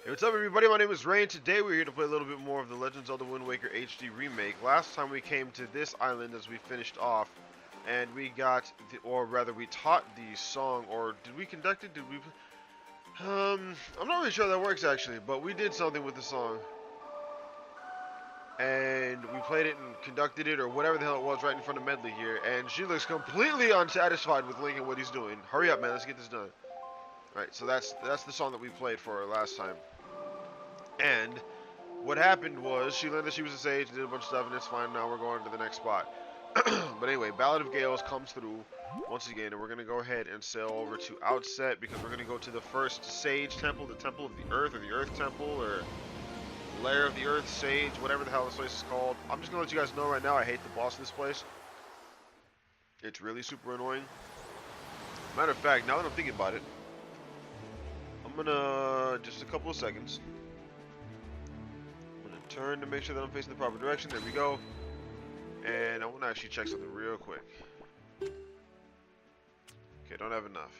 Hey, what's up, everybody? My name is Ray, and today we're here to play a little bit more of the Legends of the Wind Waker HD remake. Last time we came to this island as we finished off, and we got, or rather, we taught the song, or did we conduct it? Did we? I'm not really sure how that works actually, but we did something with the song, and we played it and conducted it, or whatever the hell it was, right in front of Medley here, and she looks completely unsatisfied with Link and what he's doing. Hurry up, man! Let's get this done. All right, so that's the song that we played for her last time, and what happened was she learned that she was a sage, did a bunch of stuff, and it's fine. Now we're going to the next spot. But anyway, Ballad of Gales comes through once again, and we're going to go ahead and sail over to Outset because we're going to go to the first sage temple, the Temple of the Earth, or the Earth Temple, or Lair of the Earth Sage, whatever the hell this place is called. I'm just going to let you guys know right now, I hate the boss of this place. It's really super annoying. Matter of fact, now that I'm thinking about it, I'm going to, just a couple of seconds, turn to make sure that I'm facing the proper direction. There we go. And I want to actually check something real quick. Okay, don't have enough.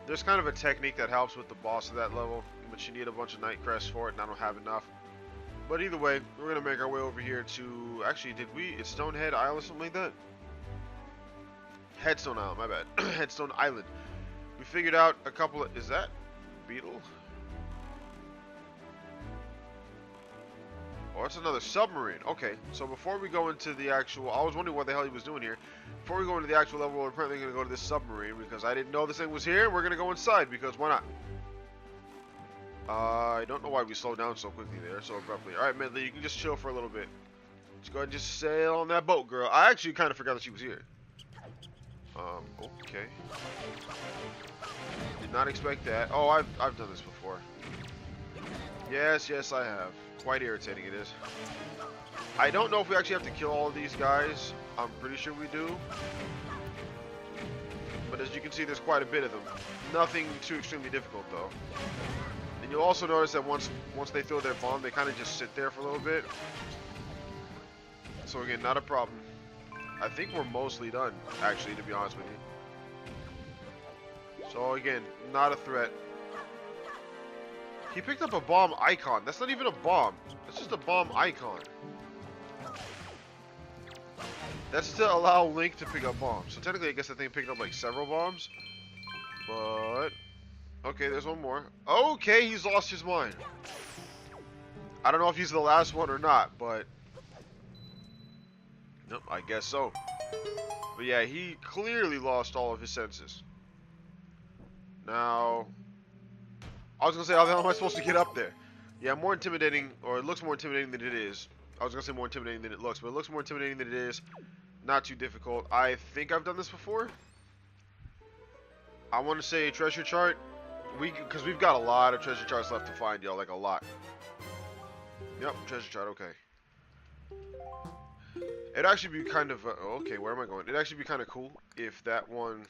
There's kind of a technique that helps with the boss of that level, but you need a bunch of night crests for it, and I don't have enough. But either way, we're going to make our way over here to... Actually, it's Stonehead Isle or something like that? Headstone Isle, my bad. Headstone Island. We figured out a couple of... Is that Beetle? Oh, it's another submarine. Okay, so before we go into the actual... I was wondering what the hell he was doing here. Before we go into the actual level, we're apparently going to go to this submarine because I didn't know this thing was here. We're going to go inside because why not? I don't know why we slowed down so quickly there, so abruptly. Alright, Medley, you can just chill for a little bit. Let's go ahead and just sail on that boat, girl. I actually kind of forgot that she was here. Okay. Did not expect that. Oh, I've done this before. Yes, I have. Quite irritating it is. I don't know if we actually have to kill all of these guys. I'm pretty sure we do. But as you can see, there's quite a bit of them. Nothing too extremely difficult, though. And you'll also notice that once they throw their bomb, they kind of just sit there for a little bit. So again, not a problem. I think we're mostly done, actually, to be honest with you. So again, not a threat. He picked up a bomb icon. That's not even a bomb. That's just a bomb icon. That's to allow Link to pick up bombs. So technically, I guess that thing picked up like several bombs. But okay, there's one more. Okay, he's lost his mind. I don't know if he's the last one or not, but nope, I guess so. But yeah, he clearly lost all of his senses. Now, I was gonna say, how the hell am I supposed to get up there? Yeah, more intimidating, or it looks more intimidating than it is. I was gonna say more intimidating than it looks, but it looks more intimidating than it is. Not too difficult. I think I've done this before. I want to say treasure chart. Because we've got a lot of treasure charts left to find, y'all, like a lot. Yep, treasure chart. Okay. It'd actually be kind of okay. Where am I going? It'd actually be kind of cool if that one,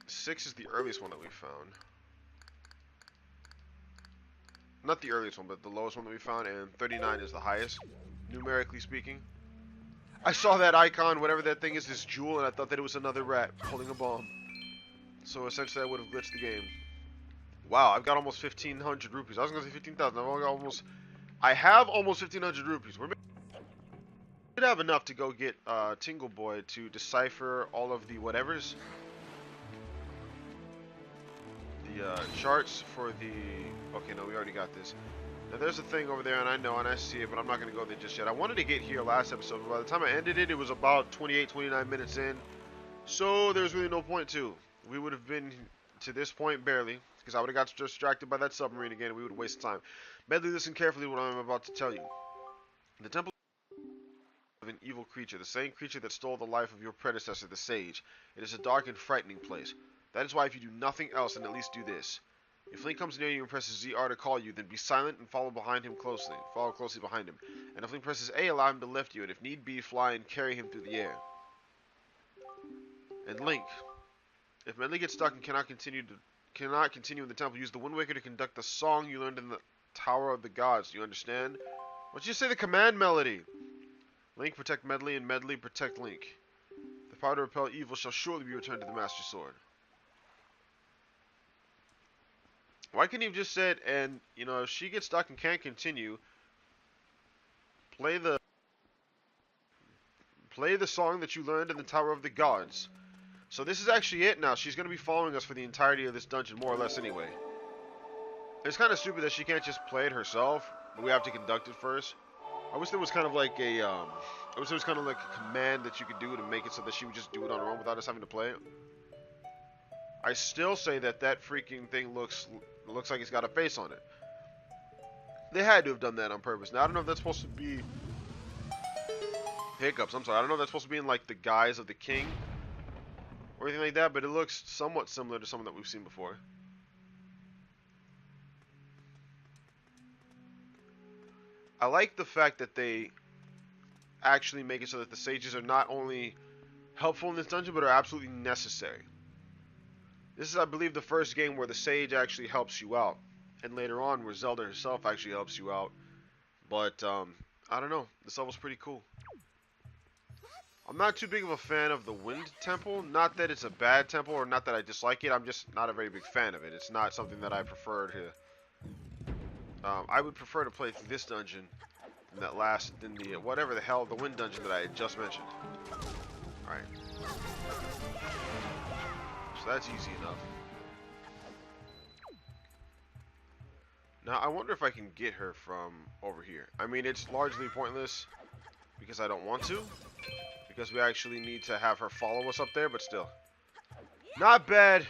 6 is the earliest one that we found. Not the earliest one, but the lowest one that we found, and 39 is the highest, numerically speaking. I saw that icon, whatever that thing is, this jewel, and I thought that it was another rat holding a bomb. So essentially, I would have glitched the game. Wow, I've got almost 1,500 rupees. I was gonna say 15,000. I have almost 1,500 rupees. We should have enough to go get Tingle Boy to decipher all of the whatevers. The charts for the... Okay, no, we already got this. Now, there's a thing over there, and I know, and I see it, but I'm not going to go there just yet. I wanted to get here last episode, but by the time I ended it, it was about 28, 29 minutes in. So, there's really no point to. We would have been to this point barely, because I would have got distracted by that submarine again, and we would have wasted time. Medley, listen carefully to what I'm about to tell you. The temple of an evil creature, the same creature that stole the life of your predecessor, the sage. It is a dark and frightening place. That is why if you do nothing else, then at least do this. If Link comes near you and presses ZR to call you, then be silent and follow closely behind him. And if Link presses A, allow him to lift you, and if need be, fly and carry him through the air. And Link, if Medley gets stuck and cannot continue in the temple, use the Wind Waker to conduct the song you learned in the Tower of the Gods. Do you understand? Why don't you say the command melody? Link, protect Medley, and Medley, protect Link. The power to repel evil shall surely be returned to the Master Sword. Why couldn't you have just said, and, you know, if she gets stuck and can't continue, play the song that you learned in the Tower of the Gods. So this is actually it now. She's going to be following us for the entirety of this dungeon, more or less anyway. It's kind of stupid that she can't just play it herself, but we have to conduct it first. I wish there was kind of like a, I wish there was kind of like a command that you could do to make it so that she would just do it on her own without us having to play it. I still say that that freaking thing looks like it's got a face on it. They had to have done that on purpose. Now, I don't know if that's supposed to be... Hiccups, I'm sorry. I don't know if that's supposed to be in, like, the guise of the king or anything like that, but it looks somewhat similar to something that we've seen before. I like the fact that they actually make it so that the sages are not only helpful in this dungeon, but are absolutely necessary. This is, I believe, the first game where the sage actually helps you out. And later on, where Zelda herself actually helps you out. But, I don't know. This level's pretty cool. I'm not too big of a fan of the Wind Temple. Not that it's a bad temple, or not that I dislike it. I'm just not a very big fan of it. It's not something that I prefer to... I would prefer to play through this dungeon than the, whatever the hell, the Wind Dungeon that I had just mentioned. Alright. So that's easy enough. Now, I wonder if I can get her from over here. I mean, it's largely pointless because I don't want to. Because we actually need to have her follow us up there, but still. Not bad.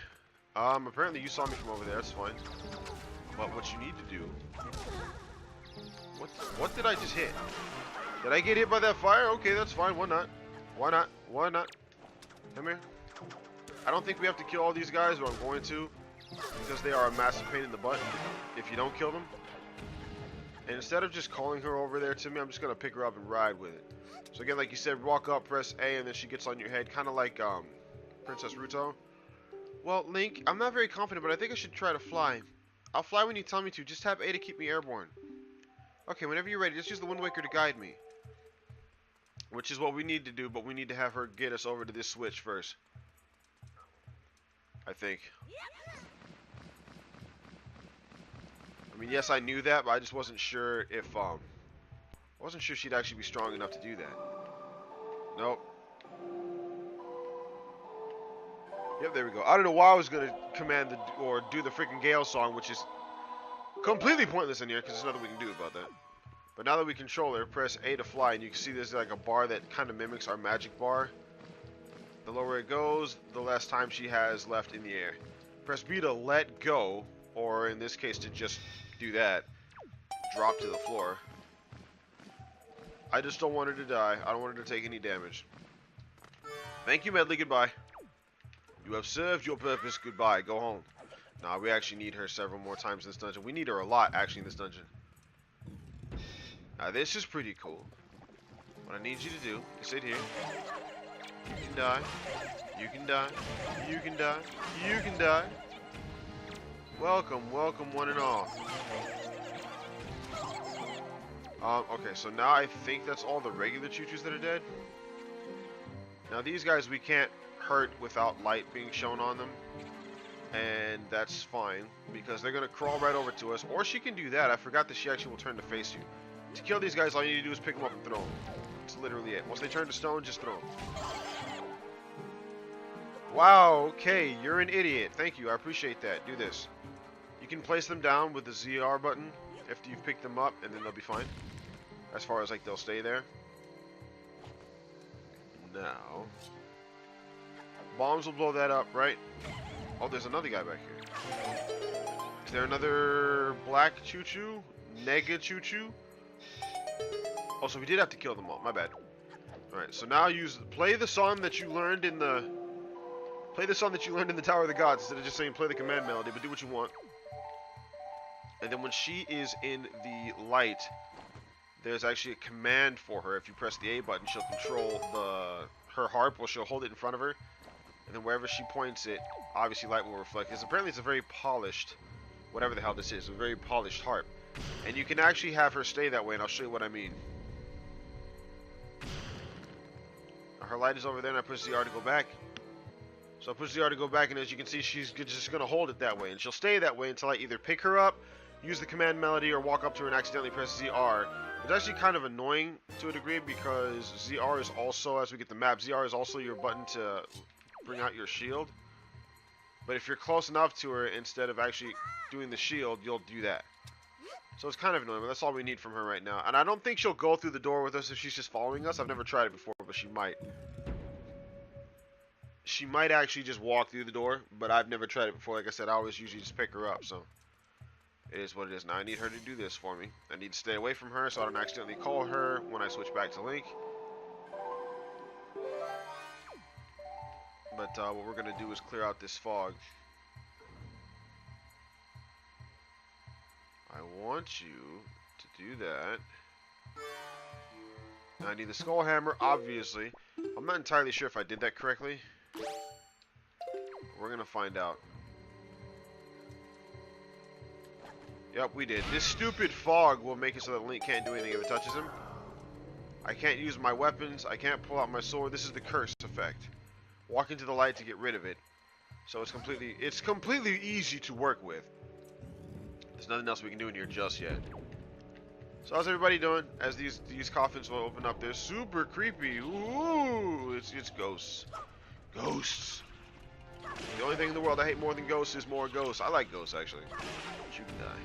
Apparently you saw me from over there. That's fine. But what you need to do... What did I just hit? Did I get hit by that fire? Okay, that's fine. Why not? Why not? Why not? Come here. I don't think we have to kill all these guys, but I'm going to. Because they are a massive pain in the butt if you don't kill them. And instead of just calling her over there to me, I'm just going to pick her up and ride with it. So again, like you said, walk up, press A, and then she gets on your head. Kind of like Princess Ruto. Well, Link, I'm not very confident, but I think I should try to fly. I'll fly when you tell me to. Just tap A to keep me airborne. Okay, whenever you're ready, just use the Wind Waker to guide me. Which is what we need to do, but we need to have her get us over to this switch first. I think. I mean, yes, I knew that, but I just wasn't sure if, I wasn't sure she'd actually be strong enough to do that. Nope. Yep, there we go. I don't know why I was going to command or do the freaking Gale song, which is completely pointless in here, because there's nothing we can do about that. But now that we control her, press A to fly, and you can see there's like a bar that kind of mimics our magic bar. The lower it goes, the less time she has left in the air. Press B to let go, or in this case to just do that. Drop to the floor. I just don't want her to die. I don't want her to take any damage. Thank you, Medley. Goodbye. You have served your purpose. Goodbye. Go home. Nah, we actually need her several more times in this dungeon. We need her a lot, actually, in this dungeon. Now, this is pretty cool. What I need you to do is sit here. You can die. You can die. You can die. You can die. Welcome, welcome, one and all. Okay, so now I think that's all the regular choo-choos that are dead. Now, these guys we can't hurt without light being shown on them. And that's fine, because they're going to crawl right over to us. Or she can do that. I forgot that she actually will turn to face you. To kill these guys, all you need to do is pick them up and throw them. That's literally it. Once they turn to stone, just throw them. Wow, okay, you're an idiot. Thank you, I appreciate that. Do this. You can place them down with the ZR button after you've picked them up, and then they'll be fine. As far as, like, they'll stay there. Now... bombs will blow that up, right? Oh, there's another guy back here. Is there another black choo-choo? Nega choo-choo? Oh, so we did have to kill them all. My bad. Alright, so now play the song that you learned in the... Play the song that you learned in the Tower of the Gods instead of just saying play the command melody, but do what you want. And then when she is in the light, there's actually a command for her. If you press the A button, she'll control her harp, or she'll hold it in front of her. And then wherever she points it, obviously light will reflect. Because apparently it's a very polished, whatever the hell this is, a very polished harp. And you can actually have her stay that way, and I'll show you what I mean. Now, her light is over there, and I push the R to go back. So I push ZR to go back, and as you can see, she's just going to hold it that way. And she'll stay that way until I either pick her up, use the command melody, or walk up to her and accidentally press ZR. It's actually kind of annoying to a degree because ZR is also, as we get the map, ZR is also your button to bring out your shield. But if you're close enough to her, instead of actually doing the shield, you'll do that. So it's kind of annoying, but that's all we need from her right now. And I don't think she'll go through the door with us if she's just following us. I've never tried it before, but she might. She might actually just walk through the door, but I've never tried it before. Like I said, I always usually just pick her up, so it is what it is. Now I need her to do this for me. I need to stay away from her so I don't accidentally call her when I switch back to Link. But what we're going to do is clear out this fog. I want you to do that. Now I need the skull hammer, obviously. I'm not entirely sure if I did that correctly. We're going to find out. Yep, we did. This stupid fog will make it so that Link can't do anything if it touches him. I can't use my weapons. I can't pull out my sword. This is the curse effect. Walk into the light to get rid of it. So it's completely easy to work with. There's nothing else we can do in here just yet. So how's everybody doing? As these coffins will open up, they're super creepy. Ooh, it's ghosts. Ghosts. The only thing in the world I hate more than ghosts is more ghosts. I like ghosts actually. But you can die.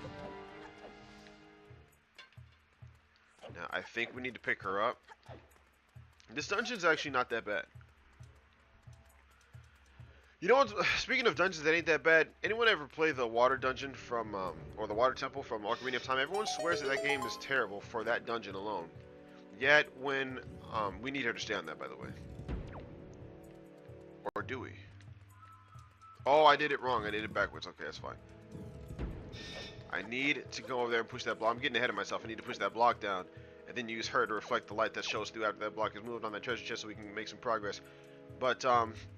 Now I think we need to pick her up. This dungeon's actually not that bad. You know what? Speaking of dungeons that ain't that bad, anyone ever play the water dungeon from, or the water temple from Ocarina of Time? Everyone swears that that game is terrible for that dungeon alone. Yet when, we need her to stay on that, by the way. Or do we? Oh, I did it wrong. I did it backwards. Okay, that's fine. I need to go over there and push that block. I'm getting ahead of myself. I need to push that block down, and then use her to reflect the light that shows through after that block is moved on that treasure chest so we can make some progress. But,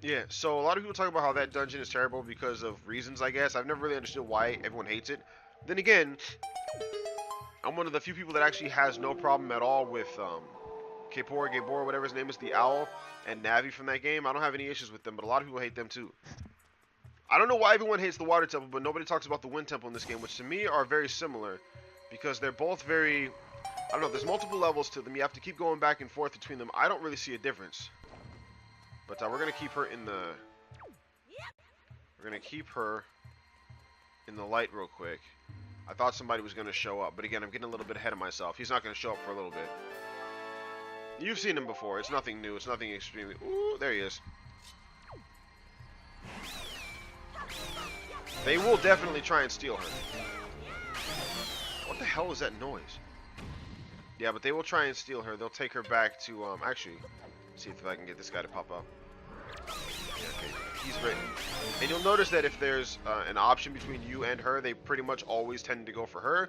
yeah, so a lot of people talk about how that dungeon is terrible because of reasons, I guess. I've never really understood why everyone hates it. Then again, I'm one of the few people that actually has no problem at all with, Gabor, whatever his name is, the owl, and Navi from that game. I don't have any issues with them, but a lot of people hate them too. I don't know why everyone hates the water temple, but nobody talks about the wind temple in this game, which to me are very similar, because they're both very, I don't know, there's multiple levels to them. You have to keep going back and forth between them. I don't really see a difference. But we're gonna keep her in the. We're gonna keep her in the light real quick. I thought somebody was gonna show up, but again, I'm getting a little bit ahead of myself. He's not gonna show up for a little bit. You've seen him before. It's nothing new. It's nothing extremely. Ooh, there he is. They will definitely try and steal her. What the hell is that noise? Yeah, but they will try and steal her. They'll take her back to actually. See if I can get this guy to pop up. Yeah, okay. He's written. And you'll notice that if there's an option between you and her, they pretty much always tend to go for her.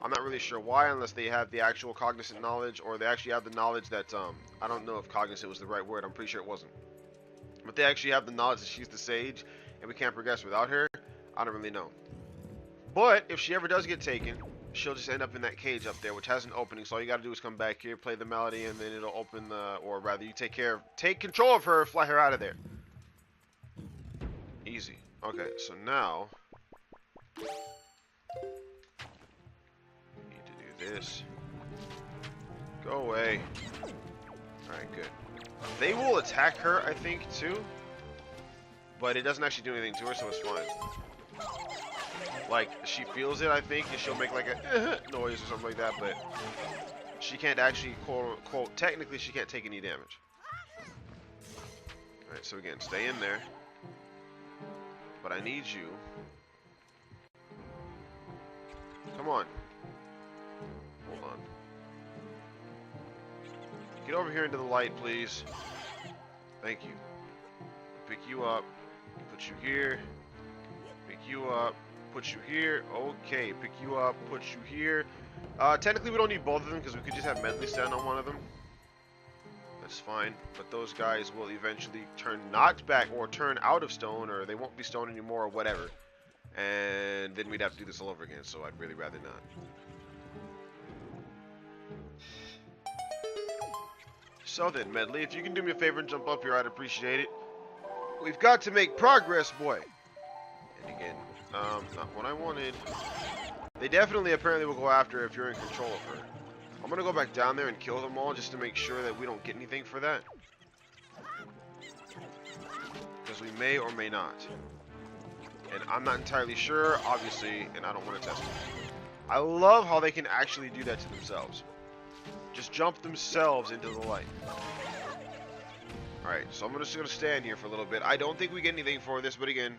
I'm not really sure why, unless they have the actual cognizant knowledge, or they actually have the knowledge that, I don't know if cognizant was the right word, I'm pretty sure it wasn't. But they actually have the knowledge that she's the sage, and we can't progress without her. I don't really know. But, if she ever does get taken, she'll just end up in that cage up there, which has an opening. So all you gotta do is come back here, play the melody, and then it'll open the, or rather you take control of her, fly her out of there. Easy. Okay, so now, need to do this. Go away. Alright, good. They will attack her, I think, too. But it doesn't actually do anything to her, so it's fine. Like, she feels it, I think, and she'll make like a noise or something like that, but she can't actually, quote unquote, technically she can't take any damage. Alright, so again, stay in there. But I need you. Come on. Hold on. Get over here into the light, please. Thank you. Pick you up. Put you here. Pick you up. Put you here. Okay, pick you up, put you here. Technically we don't need both of them because we could just have Medley stand on one of them. That's fine. But those guys will eventually turn not back or turn out of stone, or they won't be stone anymore or whatever. And then we'd have to do this all over again, so I'd really rather not. So then, Medley, if you can do me a favor and jump up here, I'd appreciate it. We've got to make progress, boy. And again, not what I wanted. They definitely apparently will go after if you're in control of her. I'm gonna go back down there and kill them all just to make sure that we don't get anything for that. Because we may or may not. And I'm not entirely sure, obviously, and I don't want to test it. I love how they can actually do that to themselves. Just jump themselves into the light. Alright, so I'm just going to stand here for a little bit. I don't think we get anything for this, but again,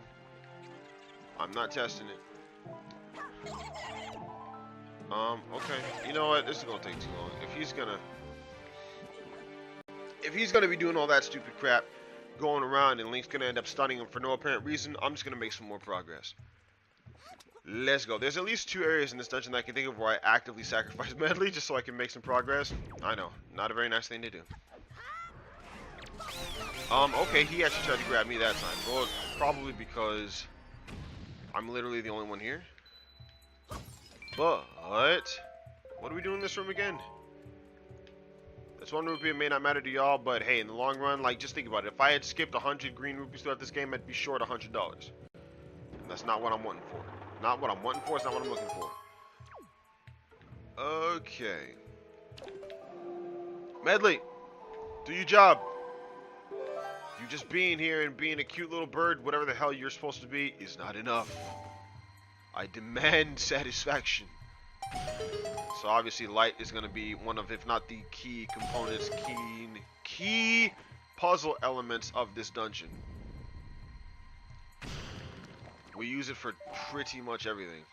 I'm not testing it. Okay. You know what? This is going to take too long. If he's going to be doing all that stupid crap, going around, and Link's going to end up stunning him for no apparent reason, I'm just going to make some more progress. Let's go. There's at least 2 areas in this dungeon that I can think of where I actively sacrifice Medley just so I can make some progress. I know. Not a very nice thing to do. Okay, he actually tried to grab me that time. Well, probably because I'm literally the only one here. But what do we do in this room again? That's 1 rupee. It may not matter to y'all, but hey, in the long run, like, just think about it. If I had skipped 100 green rupees throughout this game, I'd be short $100. And that's not what I'm wanting for. Not what I'm wanting for, it's not what I'm looking for. Okay. Medley, do your job. You just being here and being a cute little bird, whatever the hell you're supposed to be, is not enough. I demand satisfaction. So obviously light is going to be one of, if not the key components, key puzzle elements of this dungeon. We use it for pretty much everything.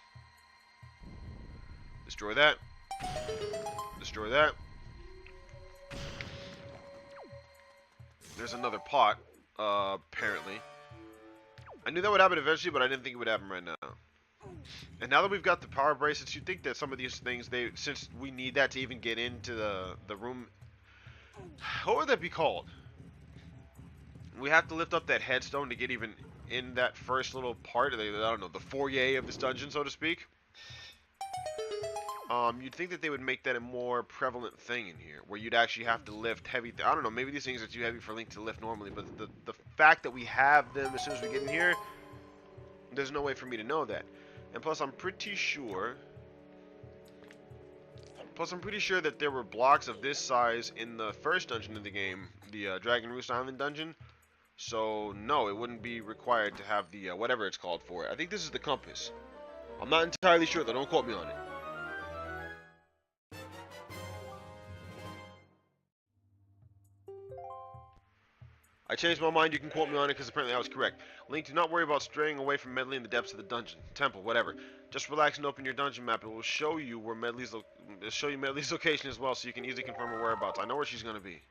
Destroy that. Destroy that. There's another pot, apparently. I knew that would happen eventually, but I didn't think it would happen right now. And now that we've got the power bracelets, you'd think that some of these things, since we need that to even get into the room, what would that be called? We have to lift up that headstone to get even in that first little part of the, I don't know, the foyer of this dungeon, so to speak. You'd think that they would make that a more prevalent thing in here, where you'd actually have to lift heavy. I don't know, maybe these things are too heavy for Link to lift normally, but the fact that we have them as soon as we get in here, there's no way for me to know that. And plus, I'm pretty sure that there were blocks of this size in the first dungeon of the game, the Dragon Roost Island dungeon. So no, it wouldn't be required to have the whatever it's called for it. I think this is the compass. I'm not entirely sure though. Don't quote me on it. I changed my mind, you can quote me on it because apparently I was correct. Link, do not worry about straying away from Medley in the depths of the dungeon, temple, whatever. Just relax and open your dungeon map. It will show you where Medley's location as well, so you can easily confirm her whereabouts. I know where she's going to be.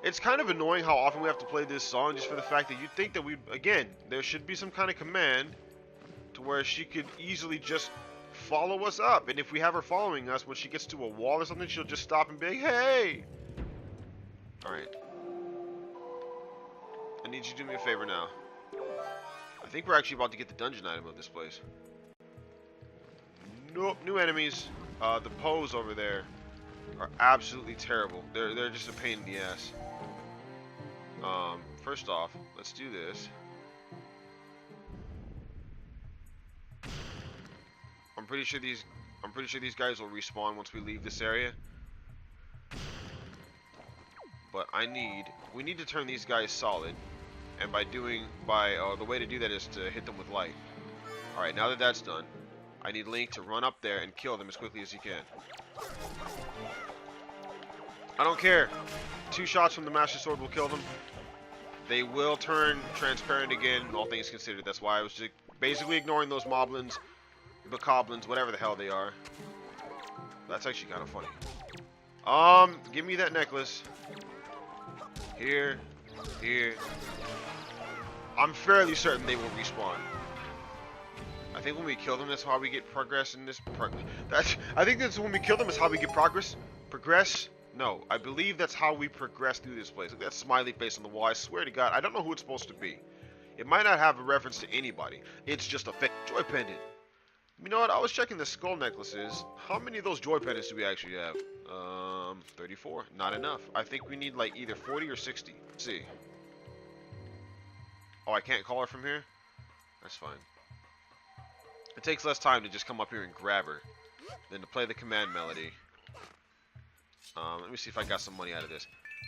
It's kind of annoying how often we have to play this song just for the fact that you'd think that again, there should be some kind of command to where she could easily just follow us up. And if we have her following us, when she gets to a wall or something, she'll just stop and be like, hey! Alright. I need you to do me a favor now. I think we're actually about to get the dungeon item of this place. Nope, new enemies. The Poes over there are absolutely terrible. They're just a pain in the ass. First off, let's do this. I'm pretty sure these guys will respawn once we leave this area. But we need to turn these guys solid, and the way to do that is to hit them with light. Alright, now that that's done, I need Link to run up there and kill them as quickly as he can. I don't care. 2 shots from the Master Sword will kill them. They will turn transparent again, all things considered. That's why I was just basically ignoring those moblins, bokoblins, whatever the hell they are. That's actually kind of funny. Give me that necklace. Here. I'm fairly certain they will respawn. I think when we kill them, that's how we get progress in this. I think that's when we kill them is how we get progress. Progress? No, I believe that's how we progress through this place. Look at that smiley face on the wall. I swear to God, I don't know who it's supposed to be. It might not have a reference to anybody. It's just a fake joy pendant. You know what? I was checking the skull necklaces. How many of those joy pendants do we actually have? 34. Not enough. I think we need like either 40 or 60. Let's see. Oh, I can't call her from here? That's fine. It takes less time to just come up here and grab her than to play the command melody. Let me see if I got some money out of this.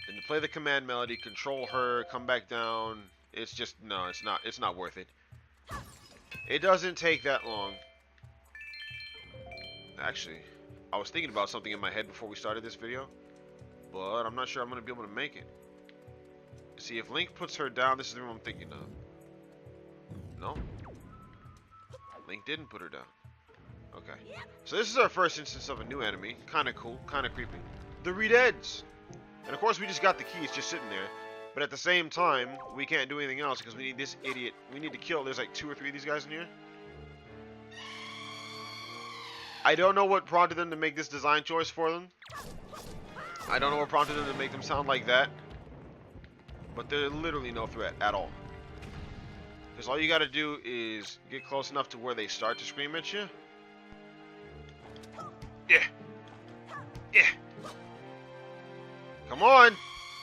Then to play the command melody, control her, come back down. It's just, no, it's not worth it. It doesn't take that long. Actually, I was thinking about something in my head before we started this video, but I'm not sure I'm going to be able to make it. See, if Link puts her down, this is the room I'm thinking of. No. Link didn't put her down. Okay. So this is our first instance of a new enemy. Kind of cool, kind of creepy. The Redeads. And of course we just got the keys just sitting there. But at the same time, we can't do anything else because we need this idiot. We need to kill. There's like 2 or 3 of these guys in here. I don't know what prompted them to make this design choice for them. I don't know what prompted them to make them sound like that. But they're literally no threat at all. Because all you gotta do is get close enough to where they start to scream at you. Yeah. Yeah. Come on.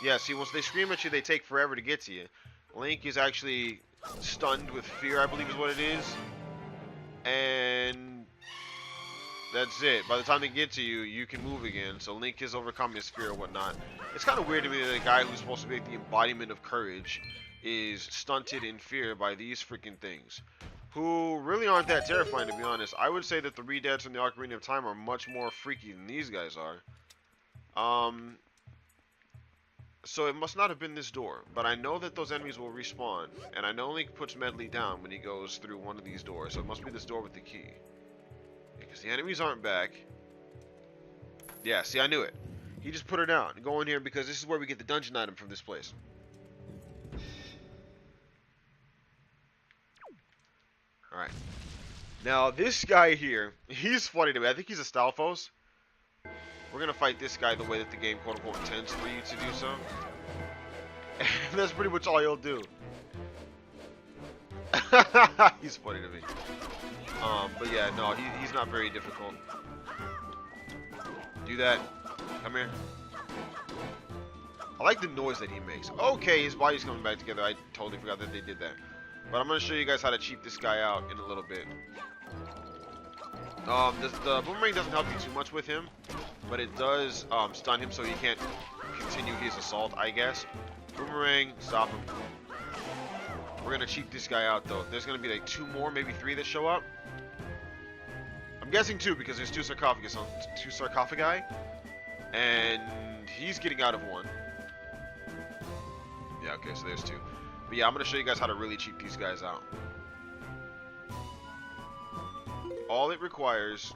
Yeah, see, once they scream at you, they take forever to get to you. Link is actually stunned with fear, I believe is what it is. And that's it. By the time they get to you, you can move again. So Link has overcome his fear or whatnot. It's kind of weird to me that a guy who's supposed to be like the embodiment of courage is stunted in fear by these freaking things, who really aren't that terrifying, to be honest. I would say that the Redeads from the Ocarina of Time are much more freaky than these guys are. So it must not have been this door, but I know that those enemies will respawn, and I know Link puts Medley down when he goes through one of these doors, so it must be this door with the key. Because the enemies aren't back. Yeah, see, I knew it. He just put her down. Go in here because this is where we get the dungeon item from this place. Alright. Now, this guy here, he's funny to me. I think he's a Stalfos. We're going to fight this guy the way that the game, quote-unquote, intends for you to do so. And that's pretty much all he'll do. He's funny to me. But yeah, no, he's not very difficult. Do that. Come here. I like the noise that he makes. Okay, his body's coming back together. I totally forgot that they did that. But I'm going to show you guys how to cheat this guy out in a little bit. The boomerang doesn't help you too much with him, but it does stun him so he can't continue his assault, I guess. Boomerang, stop him. We're going to cheat this guy out, though. There's going to be like 2 more, maybe 3 that show up. I'm guessing 2 because there's 2 sarcophagi, and he's getting out of 1. Yeah, okay, so there's 2. But yeah, I'm going to show you guys how to really cheat these guys out. All it requires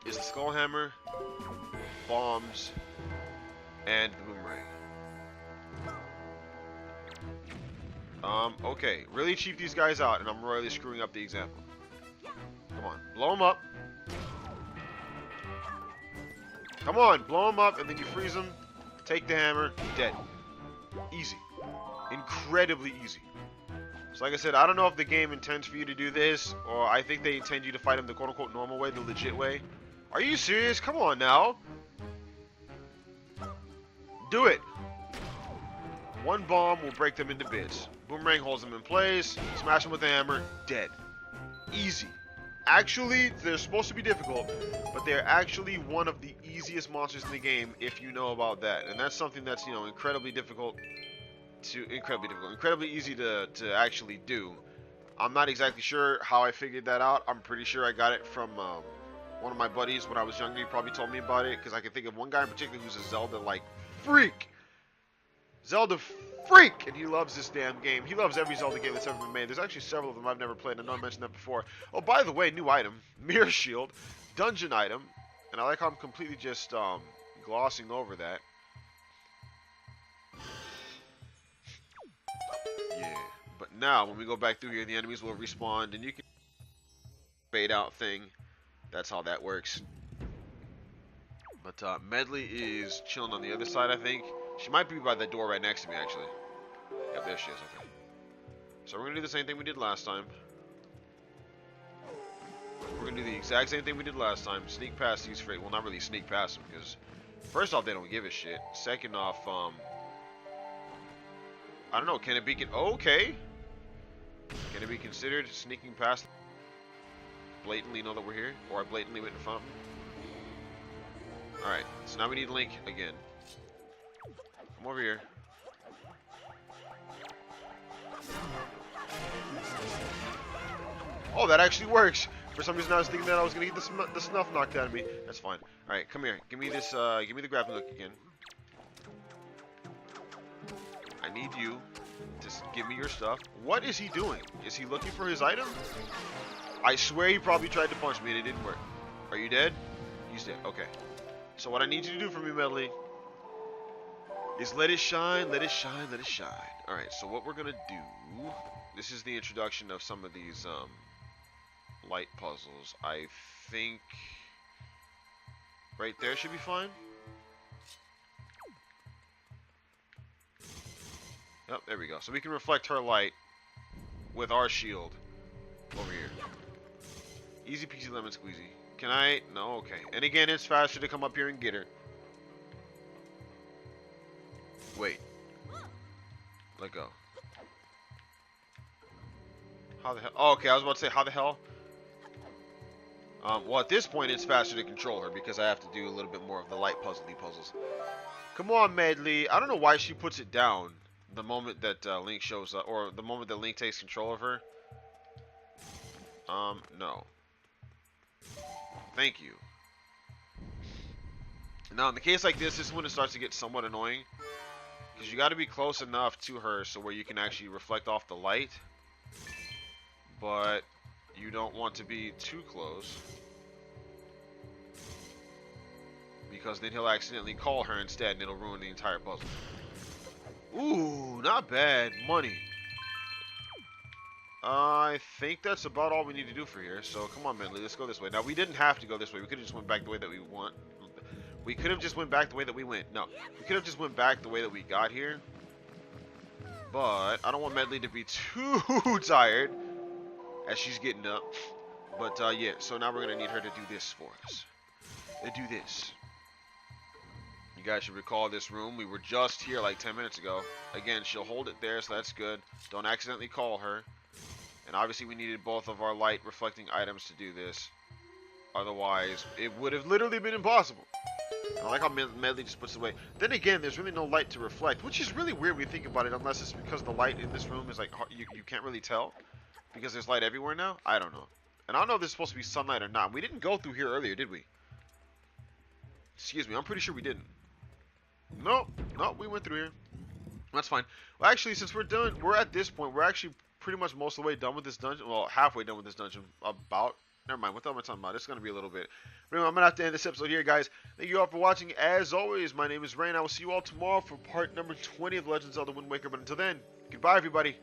is the skull hammer, bombs, and the boomerang. Okay, really cheap these guys out, and I'm royally screwing up the example. Come on, blow them up. Come on, blow them up, and then you freeze them. Take the hammer, dead. Easy. Incredibly easy. So like I said, I don't know if the game intends for you to do this, or I think they intend you to fight him the quote-unquote normal way, the legit way. Are you serious? Come on now. Do it. 1 bomb will break them into bits. Boomerang holds them in place. Smash them with the hammer. Dead. Easy. Actually, they're supposed to be difficult, but they're actually one of the easiest monsters in the game if you know about that. And that's something that's, you know, incredibly easy to actually do. I'm not exactly sure how I figured that out. I'm pretty sure I got it from one of my buddies when I was younger. He probably told me about it, because I can think of one guy in particular who's a Zelda, like, freak! Zelda freak! And he loves this damn game. He loves every Zelda game that's ever been made. There's actually several of them I've never played. I know I mentioned that before. Oh, by the way, new item. Mirror Shield. Dungeon item. And I like how I'm completely just glossing over that. Yeah. But now, when we go back through here, the enemies will respawn, and you can fade out thing. That's how that works. But Medley is chilling on the other side, I think. She might be by the door right next to me, actually. Yep, there she is. Okay. So we're going to do the same thing we did last time. We're going do the exact same thing we did last time. Sneak past these freight. Well, not really sneak past them, because first off, they don't give a shit. Second off, I don't know. Can it be? Okay. Can it be considered sneaking past? Blatantly know that we're here, or I blatantly went in front of them. All right. So now we need Link again. Come over here. Oh, that actually works. For some reason, I was thinking that I was gonna get the snuff knocked out of me. That's fine. All right, come here. Give me this. Give me the grappling hook again. I need you to give me your stuff. What is he doing? Is he looking for his item? I swear he probably tried to punch me and it didn't work. Are you dead? He's dead. Okay. So what I need you to do for me, Medley, is let it shine, let it shine, let it shine. All right. So what we're gonna do? This is the introduction of some of these light puzzles. I think right there should be fine. Yep, there we go. So we can reflect her light with our shield over here. Easy peasy lemon squeezy. Can I? No, okay. And again, it's faster to come up here and get her. Wait. Let go. How the hell? Oh, okay, I was about to say, how the hell? Well, at this point, it's faster to control her because I have to do a little bit more of the light puzzles. Come on, Medley. I don't know why she puts it down the moment that Link shows up, or the moment that Link takes control of her. No. Thank you. Now, in the case like this is when it starts to get somewhat annoying, because you got to be close enough to her so where you can actually reflect off the light, but you don't want to be too close, because then he'll accidentally call her instead and it'll ruin the entire puzzle. Ooh, not bad. Money. I think that's about all we need to do for here. So come on, Medley, let's go this way. Now, we didn't have to go this way. We could have just went back the way that we want. We could have just went back the way that we went. No, we could have just went back the way that we got here. But I don't want Medley to be too tired as she's getting up. But yeah, so now we're going to need her to do this for us. Do this. You guys should recall this room. We were just here like 10 minutes ago. Again, she'll hold it there, so that's good. Don't accidentally call her. And obviously we needed both of our light reflecting items to do this. Otherwise, it would have literally been impossible. I like how Medley just puts it away. Then again, there's really no light to reflect, which is really weird when you think about it, unless it's because the light in this room is like, you can't really tell. Because there's light everywhere now? I don't know. And I don't know if there's supposed to be sunlight or not. We didn't go through here earlier, did we? Excuse me, I'm pretty sure we didn't. Nope, we went through here. That's fine. Well, actually, since we're done, we're at this point, we're actually pretty much most of the way done with this dungeon. Well, halfway done with this dungeon. About. Never mind, what the hell am I talking about? It's going to be a little bit. But anyway, I'm going to have to end this episode here, guys. Thank you all for watching. As always, my name is Rain. I will see you all tomorrow for part number 20 of Legends of the Wind Waker. But until then, goodbye, everybody.